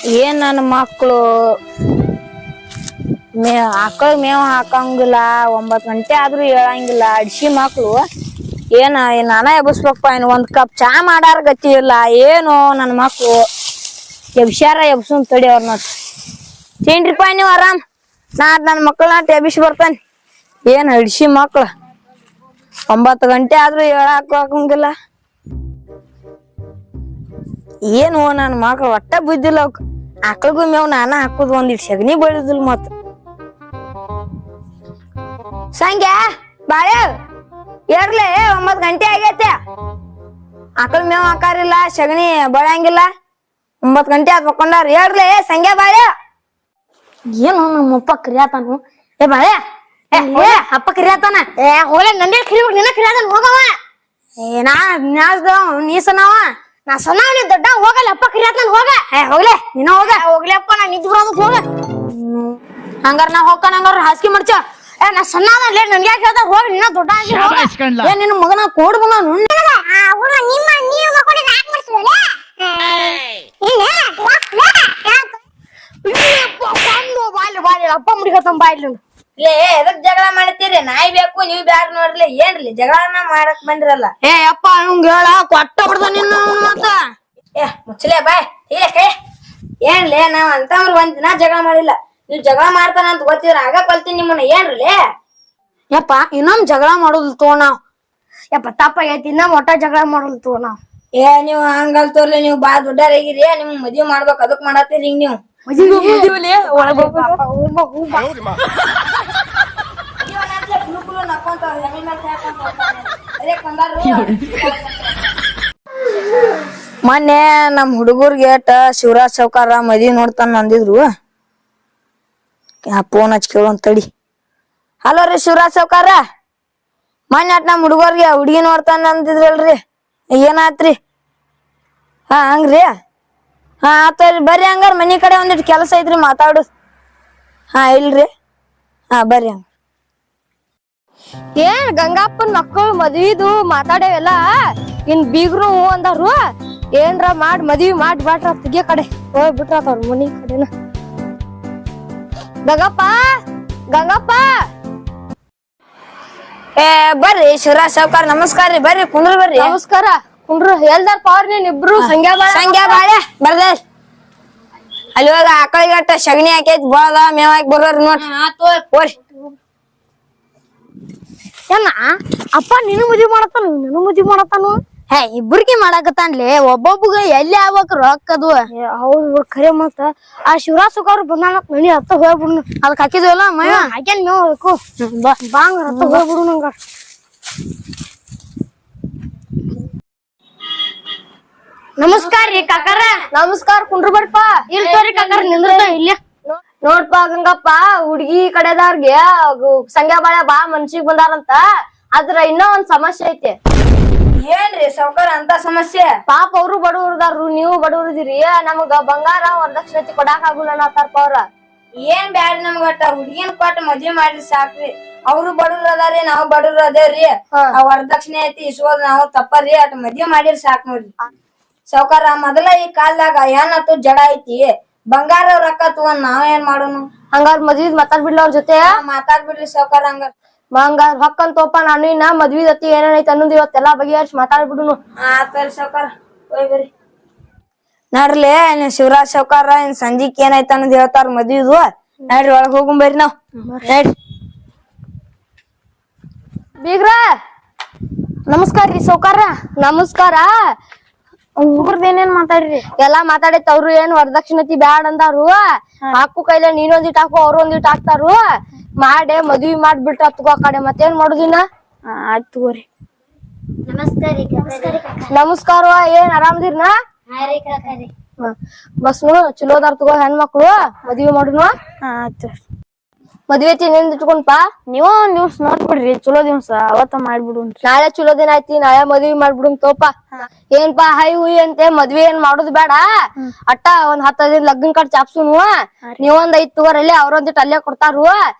ಏನ್ ನನ್ನ ಮಕ್ಕಳು ಆಕಳ ಮೇವ್ ಹಾಕಂಗಿಲ್ಲ, 9 ಗಂಟೆ ಆದ್ರೂ ಹೇಳಂಗಿಲ್ಲ. ಅಡ್ಸಿ ಮಕ್ಳು ಏನ ನಾನ ಎಬ್ಸ್ಬೇಕಪ್ಪ. ಇನ್ 1 ಕಪ್ ಚಾ ಮಾಡಾರ ಗತಿ ಇಲ್ಲ. ಏನು ನನ್ನ ಮಕ್ಳು ಎಬ್ಸ್ಯಾರ ಎಬ್ಸುನ್ ತಡಿ ಅವ್ರನ್ನ. ತಿನ್ರಿಪ್ಪ ನೀವು ಆರಾಮ್. ನನ್ನ ಮಕ್ಕಳನ್ನ ಎಬ್ಬಿಸಿ ಬರ್ತಾನೆ. ಏನ್ ಅಡ್ಸಿ ಮಕ್ಳು 9 ಗಂಟೆ ಆದ್ರೂ ಹೇಳಾಕ ಹಾಕಂಗಿಲ್ಲ. ಏನು ನನ್ನ ಮಕ್ಳು ಒಟ್ಟ ಬುದ್ದಿಲ್ಲ. ಅವಕ್ ಆಕಳಿಗೂ ಮೇವ್ ನಾನ ಹಾಕುದು, ಒಂದಿಟ್ ಸಗಣಿ ಬೆಳೆದಿಲ್ಲ. ಮತ್ ಸಂಗ್ಯಾ ಬಾಳೆ ಏರ್ಲೆ 9 ಗಂಟೆ ಆಗೈತೆ. ಆಕಳ ಮೇವ್ ಹಾಕಾರಿಲ್ಲ, ಸಗಣಿ ಬೆಳಂಗಿಲ್ಲ. 9 ಗಂಟೆ ಆದ್ ಮಕ್ಕೊಂಡಾರ. ಏರ್ಲೆ ಸಂಗ್ಯಾ ಬಾಳೆ. ಏನು ನಮ್ಮಪ್ಪ ಕರಿಯಾತಾನು. ಏ ಬಾಳೆ ಅಪ್ಪ ಕರಿಯಾತಾನ. ಹೋಗ್ಲೆ ನಂದೇ ಕರಿಬೇಕು, ನಿನ್ನ ಕರಿಯಾತಾನ. ಹೋಗವ. ನಾ ನೀಸನವ ನಾ ಸಣ್ಣ ನೀ ದೊಡ್ಡ. ಹೋಗಲ್ಲ ಅಪ್ಪ ಕರಿಯಾತಾನ. ಹೋಗ. ಹೋಗ್ಲೆ ನೀನ ಹೋಗ. ಹೋಗ್ಲಪ್ಪ ನಾ ನಿಂತು ಬರೋದು. ಹೋಗ. ಹಂಗಾರ ನಾ ಹೋಗ್ತಾನ. ಹಂಗಾರ ಹಾಸಿಗೆ ಮಾಡ್ಚ. ನಾ ಸಣ್ಣ ಅದೇ ನನ್ಗೆ ಯಾಕೆ ಹೇಳ್ತಾರ. ಹೋಗಿ ನಿನ್ನ ದೊಡ್ಡ ಏನ್ ನಿನ್ನ ಮಗನ ಕೋಡ್ ಬಂದ. ಅಪ್ಪ ಮುಡಿಗತ್ತ ಬಾಯ್ಲಿ ಲೇ. ಎದಕ್ ಜಗಳ ಮಾಡ್ತೀರಿ? ನಾಯಿ ಬೇಕು ನೀವ್ ಬ್ಯಾಡ ನೋಡ್ಲಿ. ಏನ್ರಿ ಜಗಳನ ಮಾಡಕ್ ಬಂದಿರಲ್ಲ. ಅಪ್ಪ ಹಂಗ ಹೇಳ ಕೊಟ್ಟ ಬಿಡ್ದ ನಿನ್ನ ಮತ್ತ. ಮುಚ್ಚಲೇ ಬಾಯ್. ಕೈ ಏನ್ಲೇ ನಾವ್ ಅಂತವ್ರು 1 ದಿನ ಜಗಳ ಮಾಡಿಲ್ಲ. ನೀವ್ ಜಗಳ ಮಾಡ್ತಾನ ಅಂತ ಗೊತ್ತಿದ್ರ ಆಗ ಕಲ್ತೀನಿ ನಿಮ್ಮನ್ನ. ಏನ್ರಲೇ ಯಪ್ಪ ಇನ್ನೊಂದ್ ಜಗಳ ಮಾಡೋದಿಲ್ ತೋ ನಾವ್. ಯಪ್ಪ ತಪ್ಪಾಗೈತಿ. ಇನ್ನೊಮ್ಮೆ ಒಟ್ಟ ಜಗಳ ಮಾಡೋದಿಲ್ ತೋ ನಾವ್. ನೀವ್ ಹಂಗಲ್ ತೋರ್ಲಿ. ನೀವ್ ಬಾ ದೊಡ್ಡಾರಾಗಿರಿ. ನಿಮ್ ಮದ್ವಿ ಮಾಡ್ಬೇಕ್ ಅದಕ್ ಮಾಡತ್ತೀರಿ ಹಿಂಗ್ ನೀವು. ಮೊನ್ನೆ ನಮ್ ಹುಡುಗರ್ಗೆ ಶಿವರಾಜ್ ಸಾವ್ಕಾರ ಮದ್ವಿ ನೋಡ್ತಾನ ಅಂದಿದ್ರು. ಫೋನ್ ಹಚ್ ಕೇಳೋನ್ ತಡಿ. ಹಲೋ ರೀ ಶಿವರಾಜ್ ಸಾವ್ಕಾರ, ಮೊನ್ನೆ ನಮ್ ಹುಡುಗರ್ಗೆ ಹುಡುಗಿ ನೋಡ್ತಾನ ಅಂದಿದ್ರಲ್ರಿ, ಏನಾತ್ರಿ? ಹಂಗ್ರಿ. ಆತರಿ ಬರ್ರಿ. ಹಂಗಾರ ಮನಿ ಕಡೆ ಒಂದಿಟ್ ಕೆಲಸ ಐತ್ರಿ, ಮಾತಾಡು. ಇಲ್ರಿ. ಬರ್ರಿ. ಹಂಗ ಏನ್ ಗಂಗಾಪ್ಪನ್ ಮಕ್ಕಳು ಮದ್ವಿದು ಮಾತಾಡೇವೆಲ್ಲ. ಇನ್ ಬೀಗ್ರು ಅಂದಾರು. ಏನ್ರ ಮಾಡ್ ಮದ್ವಿ ಮಾಡಿ ಬಾಟ್ರ ತೆಗಿಯ ಕಡೆ ಹೋಗ್ಬಿಟ್ರಾತ ಅವ್ರ ಮನಿ ಕಡೆನ. ಗಂಗಪ್ಪ ಗಂಗಪ್ಪ. ಬರ್ರಿ ಶಿವರಾಜ್ ಸಾವ್ಕಾರ. ನಮಸ್ಕಾರ ರೀ. ಬರ್ರಿ ಕುಂದ್ರ ಬರ್ರಿ. ನಮಸ್ಕಾರ. ಕುಂಡ್ರು ಹೇಳ್ದಾರ ಪವರ್. ನೀನ್ ಇಬ್ರು ಸಂಗ್ಯಾ ಬಾಳೆ ಬರ್ದ. ಅಲ್ಲಿ ಹೋಗ ಆಕಳಿಗಟ್ಟ ಸಗಣಿ ಹಾಕೈತಿ ಬಾಳ ಮೇವ್ ಹಾಕಿ ಬರೋರಿ ನೋಡ್ರಿ. ಏನ ಅಪ್ಪ ನೀನು ಮದ್ವಿ ಮಾಡತ್ತಾನು, ನೀನು ಮದ್ವಿ ಮಾಡತ್ತಾನು. ಇಬ್ರಿಗೆ ಮಾಡಾಕತ್ತಾನ್ಲಿ. ಒಬ್ಬೊಬ್ಬಗ ಎಲ್ಲಿ ಆಗ್ಬೇಕ ರೊಕ್ಕದು. ಹೌದು ಖರೆ. ಮತ್ತ ಆ ಶಿವರಾಜ್ ಸಾವ್ಕಾರ ಬಂದಾನ ಮನಿ ಹತ್ತ ಹೋಗ್ಬಿಡ್ನು. ಅದಕ್ ಹಾಕಿದ್ವಲ್ಲ ಮಯ ಹಾಕ್ಯಾನ್ ಮೇವ್ ಅದಕ್ಕೂ. ಬಾಂಗ ಹತ್ತ ಹೋಗ್ಬಿಡು. ನಂಗ ನಮಸ್ಕಾರ ರೀ ಕಾಕಾರ. ನಮಸ್ಕಾರ. ಕುಂಡ್ರು ಬರ್ಪ. ಇಲ್ತೋರಿ ಕಾಕಾರ ನಿಂದ್ರತ ಇಲ್ಲೇ. ನೋಡ್ಪಾ ಗಂಗಪ್ಪ, ಹುಡ್ಗಿ ಕಡೆದವ್ರಿಗೆ ಸಂಗ್ಯಾ ಬಾಳೆ ಬಾ ಮನ್ಸಿಗ್ ಬಂದಾರಂತ. ಆದ್ರ ಇನ್ನೂ ಒಂದ್ ಸಮಸ್ಯೆ ಐತಿ. ಏನ್ರಿ ಸಾವ್ಕಾರ ಅಂತ ಸಮಸ್ಯೆ? ಪಾಪ ಅವ್ರು ಬಡವ್ರದಾರು, ನೀವು ಬಡವ್ರದಿರಿ. ನಮಗ ಬಂಗಾರ ವರದಕ್ಷಿಣೆ ಕೊಡಾಕ್ ಆಗುಲ್ಲ ಅನ್ನತಾರಪ್ಪ ಅವ್ರ. ಏನ್ ಬ್ಯಾಡ್ರಿ ನಮ್ಗಟ್ಟ. ಹುಡ್ಗಿನ್ ಕೊಟ್ಟ ಮದ್ವಿ ಮಾಡ್ರಿ ಸಾಕ್ರಿ. ಅವ್ರು ಬಡವ್ರ ಅದಾರಿ, ನಾವ್ ಬಡವ್ರ ಅದೇವ್ರಿ. ವರದಕ್ಷಿಣೆ ಐತಿ ಇಸ್ಕೋದ್ ನಾವ್ ತಪ್ಪರಿ. ಅಟ್ ಮದ್ವಿ ಮಾಡಿರಿ ಸಾಕ್ ನೋಡ್ರಿ ಸಾವ್ಕಾರ. ಮೊದಲ ಈ ಕಾಲ್ದಾಗ ಏನತ್ತು ಜಡ ಐತಿ. ಬಂಗಾರ ರೊಕ್ಕ ತಗೊಂಡ್ ನಾವ್ ಏನ್ ಮಾಡೋನು? ಹಂಗಾರ ಮದ್ವಿ ಮಾತಾಡ್ಬಿಡ್ಲ ಅವ್ರ ಜೊತೆ. ಮಾತಾಡ್ಬಿಡ್ರಿ ಸಾವ್ಕಾರ. ಹಂಗಾರ ಹೊಕ್ಕನ್ ತೋಪ. ನಾನು ಇನ್ನ ಮದ್ವಿ ಜೊತೆ ಏನೇನೈತಿ ಅನ್ನೋದು ಇವತ್ತೆಲ್ಲಾ ಬಗೆಹರಿಸಿ ಮಾತಾಡ್ಬಿಡುನು. ಆತರಿ ಸಾವ್ಕಾರ. ಹೋಗ್ಬರಿ ನೋಡ್ರಿ. ಶಿವರಾಜ್ ಸಾವ್ಕಾರ ಇನ್ ಸಂಜಿಕ್ ಏನಾಯ್ತ ಅನ್ನೋದ್ ಹೇಳ್ತಾರ ಮದ್ವಿದು. ನೋಡ್ರಿ ಒಳಗ್ ಹೋಗುಂಬರ್ರಿ ನಾವ್. ನೋಡ್ರಿ ಬೀಗ್ರ. ನಮಸ್ಕಾರ ರೀ ಸಾವ್ಕಾರ. ನಮಸ್ಕಾರ. ಹುಡುಗರ್ದ ಏನೇನ್ ಮಾತಾಡ್ರಿ? ಎಲ್ಲಾ ಮಾತಾಡೈತಿ. ಅವ್ರು ಏನ್ ವರದಕ್ಷಿಣತಿ ಬ್ಯಾಡ್ ಅಂದಾರು. ಹಾಕು ಕೈಲೆ ನೀನೊಂದಿಟ್ ಹಾಕು, ಅವ್ರು ಒಂದಿಟ್ ಹಾಕ್ತಾರು. ಮಾಡೇ ಮದ್ವಿ ಮಾಡ್ಬಿಟ್ರ ತಗೋ ಕಡೆ. ಮತ್ತೇನ್ ಮಾಡುದಿನ? ಆಯ್ತು ತಗೋರಿ. ನಮಸ್ಕಾರ. ಏನ್ ಆರಾಮದಿರ್ನ? ಬಸ್ ಚಲೋದಾರ್ ತಗೋ ಹೆಣ್ಮಕ್ಳು. ಮದ್ವಿ ಮಾಡುನು. ಆಯ್ತು. ಮದ್ವೆ ಐತಿ ನಿಂದ ಇಟ್ಕೊಂಡ್ಪಾ. ನೀವು ನೋಡ್ಬಿಡ್ರಿ. ಚಲೋ ದಿವ್ಸ ಅವತ್ತ ಮಾಡ್ಬಿಡು. ನಾಳೆ ಚಲೋ ದಿನ ಐತಿ. ನಾಳೆ ಮದ್ವಿ ಮಾಡ್ಬಿಡು ತೋಪ. ಏನ್ಪಾ ಹೈ ಹುಯಿ ಅಂತೆ ಮದ್ವಿ ಏನ್ ಮಾಡುದ್ ಬೇಡ. ಅಟ್ಟ ಒಂದ್ 10 ದಿನ ಲಗ್ನ ಕಟ್ ಚಾಪ್ಸುನು. ನೀವೊಂದ್ 5 ತಗೋರಲ್ಲಿ, ಅವ್ರೊಂದಿಟ್ ಅಲ್ಲೇ ಕೊಡ್ತಾರು.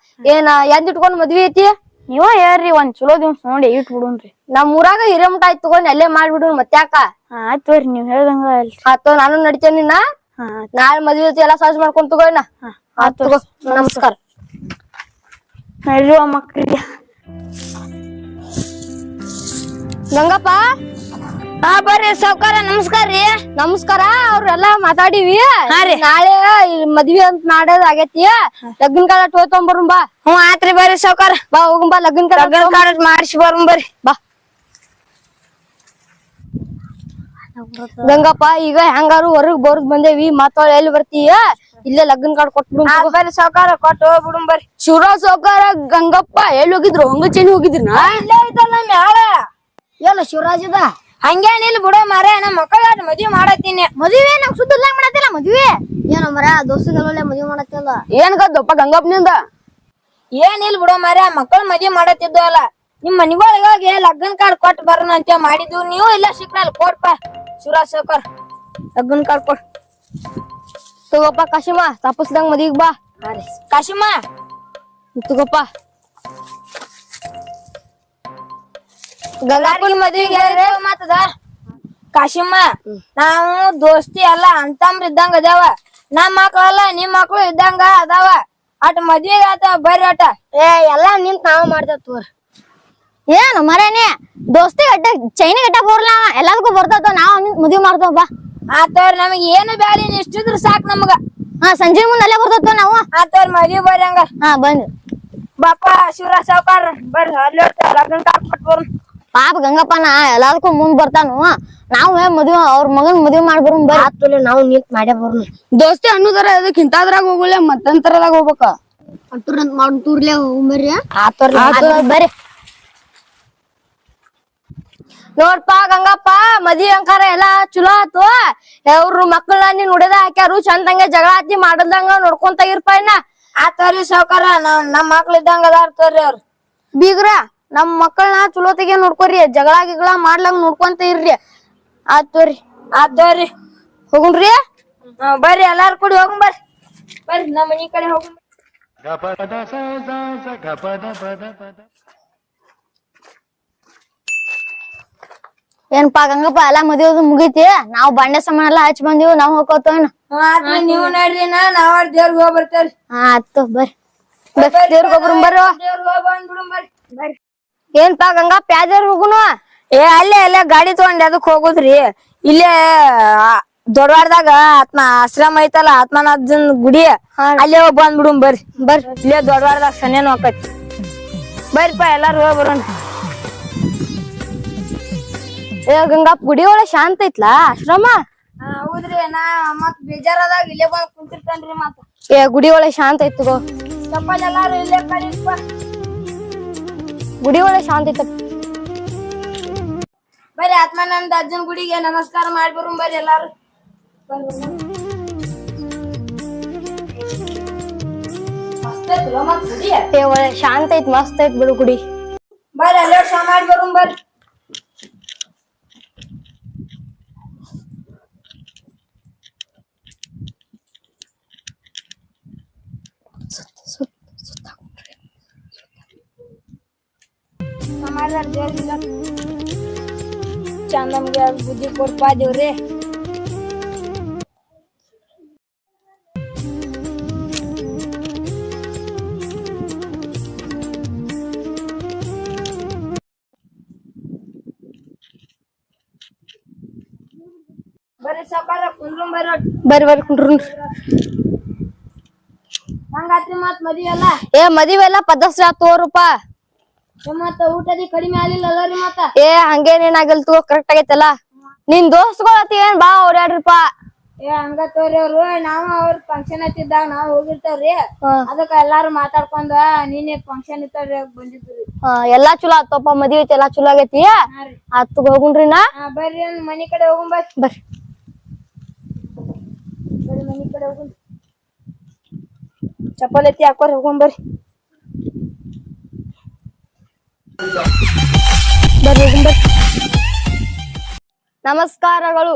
ಏನ್ ಎಂದ್ ಇಟ್ಕೊಂಡ್ ಮದ್ವಿ ಐತಿ? ನೀವ ಹೇಳ್ರಿ. ಒಂದ್ ಚಲೋ ದಿವ್ಸ ನೋಡಿ ಇಟ್ ಬಿಡುನ್ರಿ. ನಮ್ ಊರಾಗ ಹಿರೇಮಠ ಆಯ್ತು ತಗೊಂಡ್ ಅಲ್ಲೇ ಮಾಡ್ಬಿಡು. ಮತ್ತ್ಯಾಕ? ಆಯ್ತು ನೀವ್ ಹೇಳ್ದಂಗ. ಆಯ್ತು ನಾನು ನಡಿತೇನೆ ನಿನ್ನ. ನಾಳೆ ಮದ್ವಿ ಐತಿ ಎಲ್ಲಾ ಸಹಜ ಮಾಡ್ಕೊಂಡ್ ತಗೋಯ್ನ. ತಗೋ ನಮಸ್ಕಾರ. ನಡ್ರಿ ಮಕ್ಳಿಗೆ. ಗಂಗಪ್ಪ ಬರ್ರಿ ಸಾವ್ಕಾರ ನಮಸ್ಕಾರ ರೀ. ನಮಸ್ಕಾರ. ಅವ್ರೆಲ್ಲಾ ಮಾತಾಡಿವಿ. ಹಾ ರೀ. ನಾಳೆ ಮದ್ವಿ ಅಂತ ಮಾಡೋದ್ ಆಗೇತಿ. ಲಗ್ನ ಕಾರ್ಡ್ ಹೋಗ್ತೊಂಬರು ಬಾ. ಆತ್ರಿ ಬರ್ರಿ ಸಾವ್ಕಾರ. ಬಾ ಹೋಗುಂ ಬಾ ಲಗ್ನ ಕಾರ್ಡ್ ಮಾಡಿಸಿ ಬರೋಣ ಬರ್ರಿ. ಬಾ ಗಂಗಪ್ಪ, ಈಗ ಹೆಂಗಾರು ಹೊರಗ್ ಬೋರ್ದ್ ಬಂದೇವಿ, ಮತ್ತ ಎಲ್ಲಿ ಬರ್ತೀಯ? ಇಲ್ಲೇ ಲಗ್ನ ಕಾರ್ಡ್ ಕೊಟ್ಬಿಡು. ಬರ್ರಿ ಸಾವ್ಕಾರ ಕೊಟ್ಟು ಹೋಗ್ಬಿಡುಂ ಬರ್ರಿ. ಶಿವರಾಜ್ ಸಾವ್ಕಾರ ಗಂಗಪ್ಪ ಎಲ್ಲಿ ಹೋಗಿದ್ರು? ಹಂಗ ಚೆನ್ನಿ ಹೋಗಿದ್ರಿ? ಇಲ್ಲೇ ಐತಲ್ಲ ಮ್ಯಾಳ. ಎಲ್ಲ ಶಿವರಾಜದ ಹಂಗೇನಿಲ್ಲ ಬಿಡ ಮಾರ, ನಮ್ಮ ಮಕ್ಕಳ ಮದ್ವಿ ಮಾಡತ್ತೀನಿ. ಮದ್ವೆ ನಮ್ ಸುದ್ದ ಇಲ್ಲ ಮಾಡತ್ತಿಲ್ಲ ಮದ್ವೆ. ಏನ ಮರ ದೋಸ್ತಗಲ್ಲ ಮದ್ವಿ ಮಾಡತ್ತಿಲ್ಲ. ಏನ್ ಗದ್ದಪ್ಪ ಗಂಗಪ್ಪನಿಂದ? ಏನಿಲ್ಲ ಬಿಡ ಮಾರ, ಮಕ್ಕಳ ಮದ್ವಿ ಮಾಡತ್ತಿದ್ದು ಅಲ್ಲ. ನಿಮ್ ಮನಿಗಳಿಗೆ ಹೋಗಿ ಲಗ್ನ ಕಾರ್ಡ್ ಕೊಟ್ಟು ಬರೋಣ ಅಂತ ಮಾಡಿದ್ವು. ನೀವು ಇಲ್ಲ ಸಿಕ್ರಲ್ಲ ಕೊಡ್ಪ ಶಿವರಾಜ್ ಸಾವ್ಕಾರ ಲಗ್ನ ಕಾರ್ಡ್ ಕೊಡ್. ತಗೋಪ್ಪ ಕಾಶಿಮ, ತಪ್ಪಸ್ದಂಗ ಮದ್ವಿಗ್ ಬಾ. ಕಾಶಿಮ ತಗೋಪ್ಪ. ಗಂಗಪ್ಪನ ಮದ್ವಿಗೆ ಮಾತದ ಕಾಶಿಮ್ಮ, ನಾವು ದೋಸ್ತಿ ಅಲ್ಲ ಅಂತಂಬ್ರ ಇದ್ದಂಗ ಅದಾವ. ನಮ್ ಮಕ್ಳಲ್ಲ ನಿಮ್ ಮಕ್ಳು ಇದ್ದಂಗ ಅದಾವ. ಅಟ್ ಮದ್ವಿಗೆ ಆತ ಬರ್ರಿ ಅಟ. ಎಲ್ಲಾ ನಿಂತ ನಾವ್ ಮಾಡ್ತೇವ್ ತೋರ್. ಏನು ಮರೇನೆ ದೋಸ್ತಿ ಗಟ್ಟ ಚೈನಿ ಗಟ್ಟ ಬೋರ್ಲ ಎಲ್ಲದಕ್ಕೂ ಬರ್ತದ. ನಾವ್ ಮದ್ವಿ ಮಾಡ್ತೇವ್ ಬಾ. ಆತವ್ರ ನಮಗ್ ಏನು ಬ್ಯಾಳಿ ಇಷ್ಟಿದ್ರ ಸಾಕ್ ನಮಗ. ಸಂಜೆ ಮುಂದೆ ಅಲ್ಲೇ ಬರ್ತದ ನಾವು. ಆತವ್ರ ಮದ್ವಿ ಬರ್ರಿ ಹಂಗ. ಬಂದ್ ಬಾಪ ಶಿವರಾಜ್ ಸಾವ್ಕಾರ ಬರ್ರಿ ಅಲ್ಲಿ ಲಗ್ನ ಕಾರ್ಡ್ ಕೊಟ್ಟು ಬರೋಣ. ಪಾಪ ಗಂಗಪ್ಪನ ಎಲ್ಲದಕ್ಕೂ ಮುಂದ್ ಬರ್ತಾನು. ನಾವು ಮದ್ವಿ ಅವ್ರ ಮಗನ್ ಮದ್ವಿ ಮಾಡ್ಬರು ಬರ್ರಿ. ನಾವು ನಿಂತ್ ಮಾಡೇ ಬರೋಣ. ದೋಸ್ತಿ ಅನ್ನೋದರ ಅದಕ್ಕೆ ಇಂತದ್ರಾಗ ಹೋಗಲ್ಲ ಮತ್ತಂತರದಾಗ ಹೋಗ್ಬೇಕ. ಅಟ್ಟೂರಂತ ಮಾಡ್ ಟೂರ್ಲೆ ಹೋಗ್ಬರ್ರಿ. ಬರ್ರಿ. ನೋಡ್ಪಾ ಗಂಗಪ್ಪ, ಮದ್ವಿ ಅಂಕಾರ ಎಲ್ಲಾ ಚಲೋ ಆತು. ಅವ್ರ ಮಕ್ಕಳನ್ನ ನೀನ್ ನೋಡಿದ ಹಾಕ್ಯಾರು. ಚಂದಂಗೆ ಜಗಳ ಹತ್ತಿ ಮಾಡದಂಗ ನೋಡ್ಕೊಂತ ಇರ್ಪ ಇನ್ನ. ಆತವ್ರಿ ಸಾವ್ಕಾರ, ನಮ್ ಮಕ್ಳ ಇದ್ದಂಗ ಅದಾರ್ತಾರ್ರಿ ಅವ್ರ. ಬೀಗ್ರ ನಮ್ ಮಕ್ಕಳನ್ನ ಚಲೋ ತೆಗೆ ನೋಡ್ಕೊರಿ. ಜಗಳ ಗಿಗಳ ಮಾಡ್ಲಂಗ ನೋಡ್ಕೊಂತ ಇರ್ರಿ. ಆತೋರಿ. ಆತವ್ರಿ ಹೋಗುಣ್ರಿ. ಬರ್ರಿ ಎಲ್ಲಾರು ಕೂಡಿ ಹೋಗುಂ ಬರ್ರಿ. ಬರ್ರಿ ನಮ್ಮ ಮನಿ ಕಡೆ ಹೋಗುಂ. ಏನ್ಪಾ ಗಂಗಪ್ಪ, ಎಲ್ಲಾ ಮದ್ವೆ ಮುಗೀತಿ. ನಾವ್ ಬಾಂಡೆ ಸಾಮಾನ್ ಎಲ್ಲಾ ಹಚ್ಚಿ ಬಂದಿವ್. ನಾವ್ ಹೋಗ್ಕೋತೇನ. ನೀವು ನಡ್ರಿ, ನಾವ್ ದೇವ್ರಿಗೆ ಹೋಗ್ ಬರ್ತೇವ್ರಿ. ಆತು ಬರ್ರಿ. ದೇವ್ರಿಗೆ ಹೋಗ್ಬರು ಬರ್ರಿ. ದೇವ್ರಿಗೆ ಹೋಗ್ ಬಂದ್ಬಿಡುಂ ಬರ್ರಿ. ಬರ್ರಿ. ಏನ್ಪಾ ಗಂಗಪ್ಪ, ಯಾವ್ದೇವ್ರ ಹೋಗುನು? ಅಲ್ಲೇ ಗಾಡಿ ತಗೊಂಡ್ ಅದಕ್ ಹೋಗುದ್ರಿ. ಇಲ್ಲೇ ದೊಡ್ಡವಾರದಾಗ ಆಶ್ರಮ ಐತಲ್ಲ, ಆತ್ಮನಾಥನ್ ಗುಡಿ, ಅಲ್ಲೇ ಹೋಗ್ ಬಂದ್ಬಿಡುಂ ಬರ್ರಿ. ಇಲ್ಲೇ ದೊಡ್ಡವಾರದಾಗ ಸನೇನು ಆಕೈತಿ. ಬರ್ರಿಪ್ಪ ಎಲ್ಲಾರು ಹೋಗ್ ಬರೋಣ. ಗಂಗಪ್ಪ ಗುಡಿ ಒಳಗ್ ಶಾಂತ ಐತ್ಲಾ ಆಶ್ರಮ? ಹೌದ್ರಿ, ನಾ ಮತ್ ಬೇಜಾರದಾಗ ಇಲ್ಲೇ ಬಂದ್ ಕುಂತಿರ್ತೇನ್ರಿ. ಮತ್ತ ಗುಡಿ ಒಳಗ್ ಶಾಂತ ಐತ್ ತಗೋ. ಚಪ್ಪಲ್ ಎಲ್ಲಾರು ಇಲ್ಲೇ ಕಲಿಪ್ಪ. ಗುಡಿ ಒಳಗ್ ಶಾಂತ ಐತ. ಬರ್ರಿ ಆತ್ಮಾನಂದ ಅಜ್ಜನ್ ಗುಡಿಗೆ ನಮಸ್ಕಾರ ಮಾಡಿ ಬರೋಣ ಬರ್ರಿ ಎಲ್ಲಾರು. ಒಳ್ಳೆ ಶಾಂತ ಐತ್, ಮಸ್ತ್ ಐತ್ ಬಿಡು ಗುಡಿ. ಬರ್ರಿ ಎಲ್ಲರೂ ಶಾ ಮಾಡಿ ಬರೋಣ ಬರ್ರಿ. ಚಂದ ನಮ್ಗೆ ಬುದ್ಧಿ ಕೊಡ್ಪಾ ದೇವ್ರಿ. ಬರ್ರಿ ಸಾವ್ಕಾರ ಕುಂದ್ರು ಬರ್ರಿ ಕುಂಡ್ರು. ಹಂಗಾತ್ರಿ ಮತ್ ಮದ್ವಿ ಎಲ್ಲ ಮದ್ವಿ ಎಲ್ಲ ಪದಸ್ರ ತೋರಪ್ಪ. ಮತ್ತ ಊಟದಿ ಕಡಿಮೆ ಆಗ್ಲಿಲ್ಲ ರೀ? ಮತ್ತ ಹಂಗೇನೇನಾಗಲ್ ತಗೋ, ಕರೆಕ್ಟ್ ಆಗೈತಲ್ಲ. ನಿನ್ ದೋಸ್ತುಗಳತಿ ಏನ್ ಬಾ ಓಡಾಡ್ರಿಪಾ. ಹಂಗ ತೋರಿ ಅವ್ರು. ನಾವು ಅವ್ರ ಫಂಕ್ಷನ್ ಹತ್ತಿದ್ದಾಗ ನಾವ್ ಹೋಗಿರ್ತೇವ್ರಿ. ಅದಕ್ಕ ಎಲ್ಲಾರು ಮಾತಾಡ್ಕೊಂಡ ನೀನೇ ಫಂಕ್ಷನ್ ಇತ್ತವ್ರಿ ಬಂದಿದ್ರಿ. ಎಲ್ಲಾ ಚಲೋ ಆತಪ್ಪ, ಮದ್ವಿ ಐತಿ ಎಲ್ಲಾ ಚಲೋ ಆಗೈತಿ. ಆತ್ ಹೋಗುಣ್ರಿ. ಬರ್ರಿ ಮನಿ ಕಡೆ ಹೋಗುಂ ಬರ್ರಿ. ಬರ್ರಿ ಮನಿ ಕಡೆ ಹೋಗುಂ. ಚಪ್ಪಲ್ ಎತ್ತಿ ಹಾಕೋರಿ ಹೋಗುಂ ಬರ್ರಿ. ನಮಸ್ಕಾರಗಳು.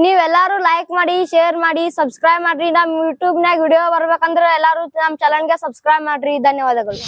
ನೀವೆಲ್ಲಾರು ಲೈಕ್ ಮಾಡಿ, ಶೇರ್ ಮಾಡಿ, ಸಬ್ಸ್ಕ್ರೈಬ್ ಮಾಡ್ರಿ. ನಮ್ ಯೂಟ್ಯೂಬ್ ನಾಗ ವಿಡಿಯೋ ಬರ್ಬೇಕಂದ್ರ ಎಲ್ಲಾರು ನಮ್ ಚಾನಲ್ ಗೆ ಸಬ್ಸ್ಕ್ರೈಬ್ ಮಾಡ್ರಿ. ಧನ್ಯವಾದಗಳು.